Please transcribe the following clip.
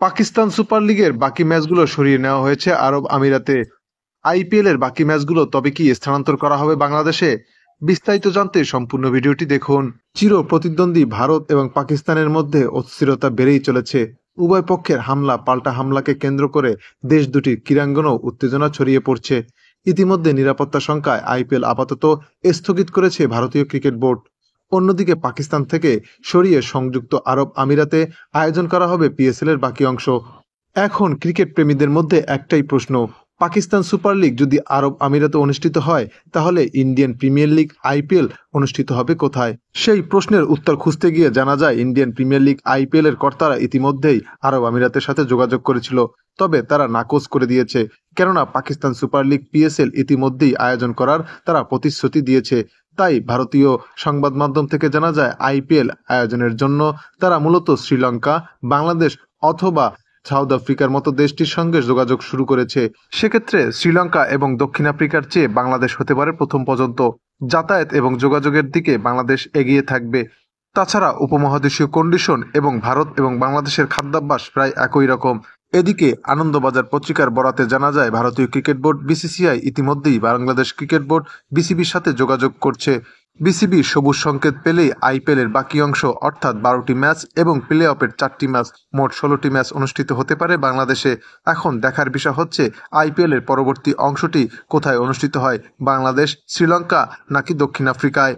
Pakistan super লিগের বাকি ম্যাচগুলো সরিয়ে নেওয়া হয়েছে আরব আমিরাতে। আইপিএল এর বাকি ম্যাচগুলো তবে কি স্থানান্তর করা হবে বাংলাদেশে? বিস্তারিত জানতে সম্পূর্ণ ভিডিওটি দেখুন। চির প্রতিদ্বন্দ্বী ভারত এবং পাকিস্তানের মধ্যে অস্থিরতা বেড়েই চলেছে। উভয় পক্ষের হামলা পাল্টা হামলাকে কেন্দ্র করে দেশ দুটির ক্রীড়াঙ্গনেও উত্তেজনা ছড়িয়ে পড়ছে। ইতিমধ্যে নিরাপত্তা শঙ্কায় আইপিএল আপাতত স্থগিত করেছে ভারতীয় ক্রিকেট বোর্ড। অন্যদিকে পাকিস্তান থেকে সরিয়ে সংযুক্ত আরব আমিরাতে আয়োজন করা হবে পিএসএল এর বাকি অংশ। এখন ক্রিকেট প্রেমীদের মধ্যে একটাই প্রশ্ন, পাকিস্তান সুপার লিগ যদি আরব আমিরাতে অনুষ্ঠিত হয় তাহলে ইন্ডিয়ান প্রিমিয়ার লিগ আইপিএল অনুষ্ঠিত হবে কোথায়? সেই প্রশ্নের উত্তর খুঁজতে গিয়ে জানা যায় ইন্ডিয়ান প্রিমিয়ার লিগ আইপিএল এর কর্তারা ইতিমধ্যেই আরব আমিরাতের সাথে যোগাযোগ করেছিল, তবে তারা নাকচ করে দিয়েছে। কেননা পাকিস্তান সুপার লিগ পিএসএল ইতিমধ্যেই আয়োজন করার তারা প্রতিশ্রুতি দিয়েছে। তাই ভারতীয় সংবাদ মাধ্যম থেকে জানা যায় আইপিএল আয়োজনের জন্য তারা মূলত শ্রীলঙ্কা, বাংলাদেশ অথবা সাউথ আফ্রিকার মতো দেশটির সঙ্গে যোগাযোগ শুরু করেছে। সেক্ষেত্রে শ্রীলঙ্কা এবং দক্ষিণ আফ্রিকার চেয়ে বাংলাদেশ হতে পারে প্রথম পর্যন্ত। যাতায়াত এবং যোগাযোগের দিকে বাংলাদেশ এগিয়ে থাকবে। তাছাড়া উপমহাদেশীয় কন্ডিশন এবং ভারত এবং বাংলাদেশের খাদ্যাভ্যাস প্রায় একই রকম। এদিকে আনন্দবাজার পত্রিকার বরাতে জানা যায় ভারতীয় ক্রিকেট বোর্ড বিসিসিআই ইতিমধ্যেই বাংলাদেশ ক্রিকেট বোর্ড বিসিবির সাথে যোগাযোগ করছে। বিসিবি সবুজ সংকেত পেলেই আইপিএল এর বাকি অংশ অর্থাৎ 12টি ম্যাচ এবং প্লে অফের 4টি ম্যাচ, মোট 16টি ম্যাচ অনুষ্ঠিত হতে পারে বাংলাদেশে। এখন দেখার বিষয় হচ্ছে আইপিএল এর পরবর্তী অংশটি কোথায় অনুষ্ঠিত হয়, বাংলাদেশ, শ্রীলঙ্কা নাকি দক্ষিণ আফ্রিকায়।